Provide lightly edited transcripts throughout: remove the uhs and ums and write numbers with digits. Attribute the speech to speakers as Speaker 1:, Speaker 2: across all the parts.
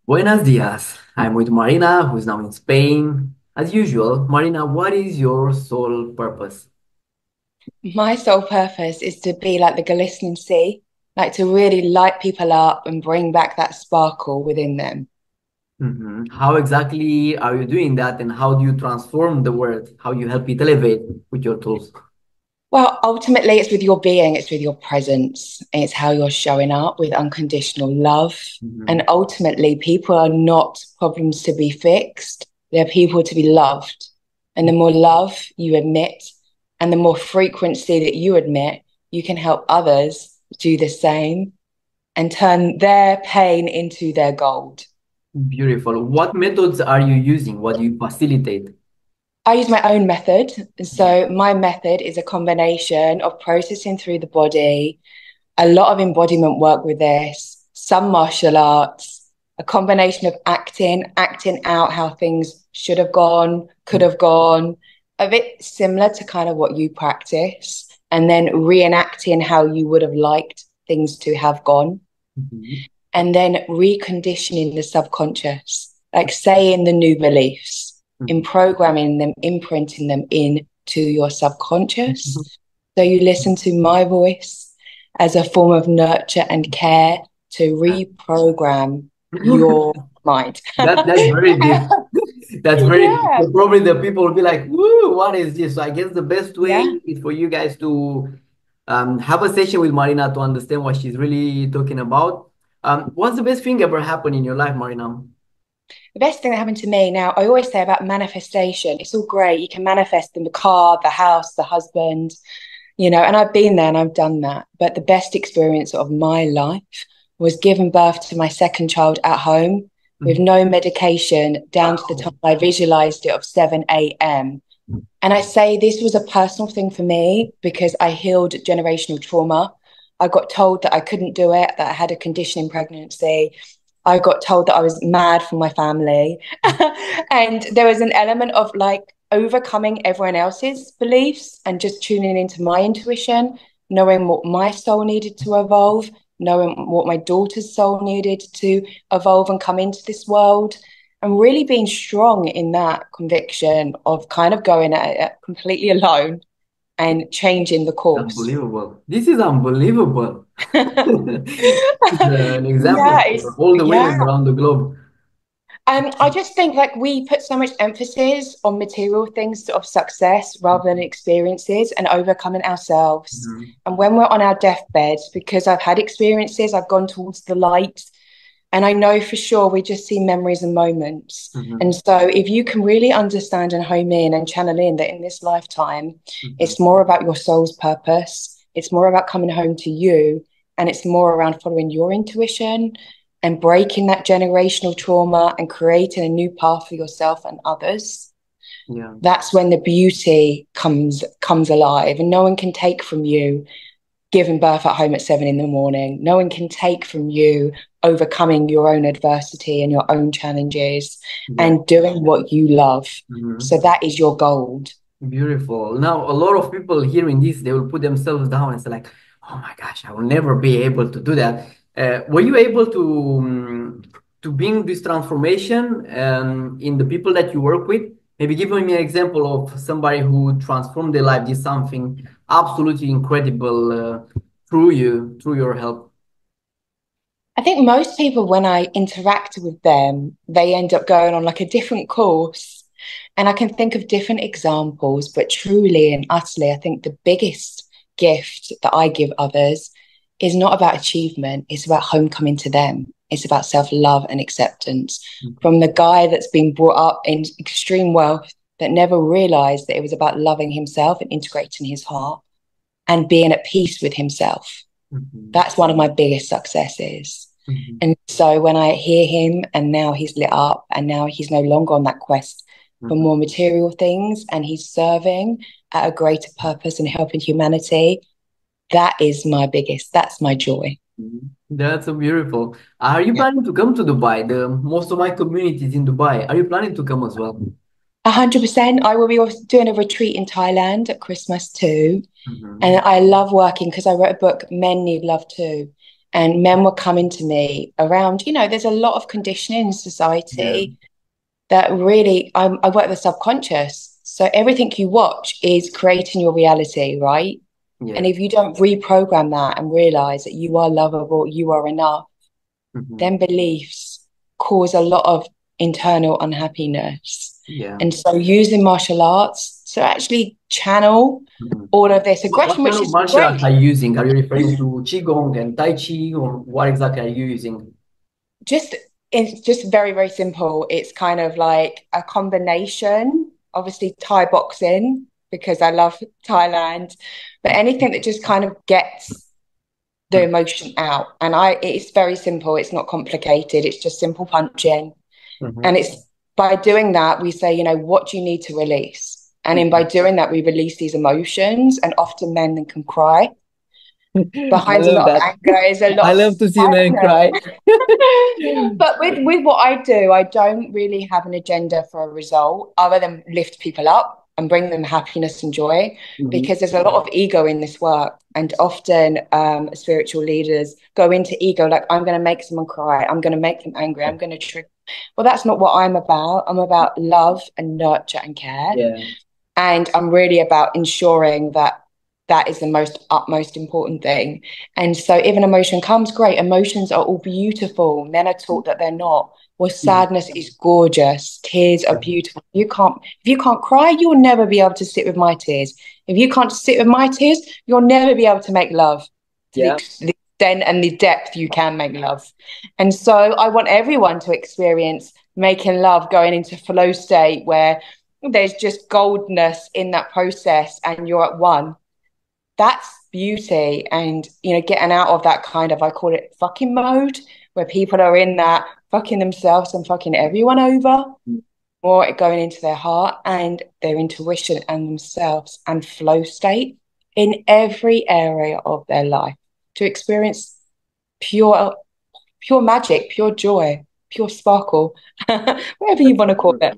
Speaker 1: Buenos dias. I'm with Marina, who's now in Spain. As usual, Marina, what is your sole purpose?
Speaker 2: My sole purpose is to be like the glistening sea, like to really light people up and bring back that sparkle within them.
Speaker 1: How exactly are you doing that, and how do you transform the world? How you help it elevate with your tools?
Speaker 2: Well, ultimately, it's with your being, it's with your presence, it's how you're showing up with unconditional love. And
Speaker 1: Mhm.
Speaker 2: ultimately, people are not problems to be fixed, they're people to be loved. And the more love you admit, and the more frequency that you admit, you can help others do the same and turn their pain into their gold.
Speaker 1: Beautiful. What methods are you using? What do you facilitate?
Speaker 2: I use my own method. So my method is a combination of processing through the body, a lot of embodiment work with this, some martial arts, a combination of acting out how things should have gone, could have gone, a bit similar to kind of what you practice, and then reenacting how you would have liked things to have gone,
Speaker 1: Mhm.
Speaker 2: and then reconditioning the subconscious, like saying the new beliefs, in programming them, imprinting them into your subconscious. So you listen to my voice as a form of nurture and care to reprogram your mind.
Speaker 1: That's very deep. That's very deep.
Speaker 2: Yeah.
Speaker 1: So probably the people will be like, "Woo, what is this?" So I guess the best way
Speaker 2: Yeah.
Speaker 1: is for you guys to have a session with Marina to understand what she's really talking about. What's the best thing ever happened in your life, Marina?
Speaker 2: The best thing that happened to me now, I always say about manifestation, it's all great. You can manifest in the car, the house, the husband, and I've been there and I've done that. But the best experience of my life was giving birth to my second child at home with
Speaker 1: Mhm.
Speaker 2: no medication down to the
Speaker 1: Wow.
Speaker 2: time I visualized it of 7 a.m. And I say this was a personal thing for me because I healed generational trauma. I got told that I couldn't do it, that I had a condition in pregnancy. I got told that I was mad from my family. And there was an element of like overcoming everyone else's beliefs and just tuning into my intuition, knowing what my soul needed to evolve, knowing what my daughter's soul needed to evolve and come into this world. And really being strong in that conviction of kind of going at it completely alone and changing the course.
Speaker 1: Unbelievable. This is unbelievable. It's an example
Speaker 2: Yeah,
Speaker 1: for all the
Speaker 2: yeah.
Speaker 1: women around the globe.
Speaker 2: I just think like we put so much emphasis on material things of success rather than experiences and overcoming ourselves.
Speaker 1: Mhm.
Speaker 2: And when we're on our deathbeds, because I've had experiences, I've gone towards the light, and I know for sure we just see memories and moments. And
Speaker 1: Mhm.
Speaker 2: so if you can really understand and home in and channel in that in this lifetime,
Speaker 1: Mhm.
Speaker 2: it's more about your soul's purpose, it's more about coming home to you, and it's more around following your intuition and breaking that generational trauma and creating a new path for yourself and others.
Speaker 1: Yeah.
Speaker 2: That's when the beauty comes alive, and no one can take from you giving birth at home at 7 in the morning. No one can take from you overcoming your own adversity and your own challenges
Speaker 1: Yeah.
Speaker 2: and doing what you love. So
Speaker 1: Mhm.
Speaker 2: that is your gold.
Speaker 1: Beautiful. Now, a lot of people hearing this, they will put themselves down and say, like, "Oh my gosh, I will never be able to do that." Were you able to bring this transformation in the people that you work with? Maybe give me an example of somebody who transformed their life, did something absolutely incredible through you, through your help.
Speaker 2: I think most people, when I interact with them, they end up going on like a different course. And I can think of different examples, but truly and utterly, I think the biggest gift that I give others is not about achievement, it's about homecoming to them. It's about self love and acceptance. From the guy that's been brought up in extreme wealth that never realized that it was about loving himself and integrating his heart and being at peace with himself.
Speaker 1: Mhm.
Speaker 2: That's one of my biggest successes.
Speaker 1: Mhm.
Speaker 2: And so when I hear him and now he's lit up and now he's no longer on that quest for
Speaker 1: Mhm.
Speaker 2: more material things and he's serving at a greater purpose and helping humanity, that's my joy.
Speaker 1: Mhm. That's so beautiful. Are you planning to come to Dubai? The most of my community is in Dubai. Are you planning to come as well?
Speaker 2: 100%. I will be also doing a retreat in Thailand at Christmas too. And
Speaker 1: Mhm.
Speaker 2: I love working because I wrote a book, Men Need Love Too. And men were coming to me around, there's a lot of conditioning in
Speaker 1: Yeah.
Speaker 2: society that really, I work with the subconscious. So everything you watch is creating your reality, right? And
Speaker 1: Yeah.
Speaker 2: if you don't reprogram that and realize that you are lovable, you are enough,
Speaker 1: Hmm.
Speaker 2: then beliefs cause a lot of internal unhappiness.
Speaker 1: Yeah.
Speaker 2: And so using martial arts to actually channel
Speaker 1: Mhm.
Speaker 2: all of this
Speaker 1: What
Speaker 2: aggression,
Speaker 1: kind
Speaker 2: which
Speaker 1: of
Speaker 2: is
Speaker 1: martial arts are
Speaker 2: great.
Speaker 1: you using? Are you referring to Qigong and Tai Chi, or what exactly are you using?
Speaker 2: Just it's just very, very simple. It's kind of like a combination, obviously Thai boxing, because I love Thailand, but anything that just kind of gets the emotion out. And it's very simple. It's not complicated. It's just simple punching. And
Speaker 1: Mhm.
Speaker 2: it's by doing that, we say, what do you need to release? And in by doing that, we release these emotions, and often men can cry.
Speaker 1: I
Speaker 2: Behind a
Speaker 1: love
Speaker 2: lot of
Speaker 1: that.
Speaker 2: anger is a lot
Speaker 1: I
Speaker 2: of
Speaker 1: love to see a man cry.
Speaker 2: sadness. But with what I do, I don't really have an agenda for a result other than lift people up and bring them happiness and joy,
Speaker 1: Mhm.
Speaker 2: because there's a lot of ego in this work. And often spiritual leaders go into ego like, I'm going to make someone cry, I'm going to make them angry, I'm going to trigger. Well, that's not what I'm about. I'm about love and nurture and care.
Speaker 1: Yeah.
Speaker 2: And I'm really about ensuring that that is the most utmost important thing. And so if an emotion comes, great. Emotions are all beautiful. Men are taught that they're not. Well,
Speaker 1: Mhm.
Speaker 2: sadness is gorgeous. Tears are beautiful. If you can't cry, you'll never be able to sit with my tears. If you can't sit with my tears, you'll never be able to make love to
Speaker 1: Yeah.
Speaker 2: the extent and the depth you can make love. And so I want everyone to experience making love, going into flow state where there's just goldness in that process and you're at one. That's beauty. And getting out of that kind of, I call it fucking mode, where people are in that fucking themselves and fucking everyone over, or going into their heart and their intuition and themselves and flow state in every area of their life to experience pure magic, pure joy, pure sparkle, whatever you
Speaker 1: That's
Speaker 2: want to call it.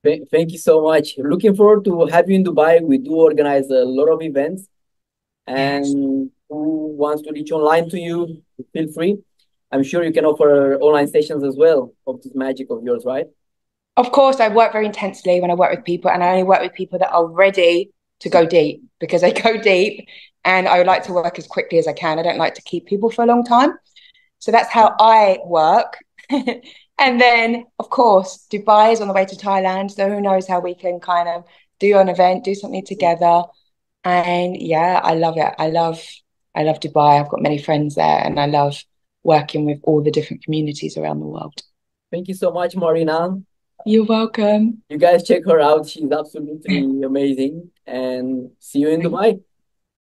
Speaker 1: wonderful. Thank you so much. Looking forward to have you in Dubai. We do organize a lot of events,
Speaker 2: Yes.
Speaker 1: and who wants to reach online to you, feel free. I'm sure you can offer online sessions as well of this magic of yours, right?
Speaker 2: Of course, I work very intensely when I work with people, and I only work with people that are ready to go deep, because they go deep, and I like to work as quickly as I can. I don't like to keep people for a long time. So that's how I work. And then, of course, Dubai is on the way to Thailand. So who knows how we can kind of do an event, do something together. And yeah, I love it. I love Dubai. I've got many friends there, and I love working with all the different communities around the world.
Speaker 1: Thank you so much, Marina.
Speaker 2: You're welcome.
Speaker 1: You guys check her out. She's absolutely amazing. And see you in Dubai.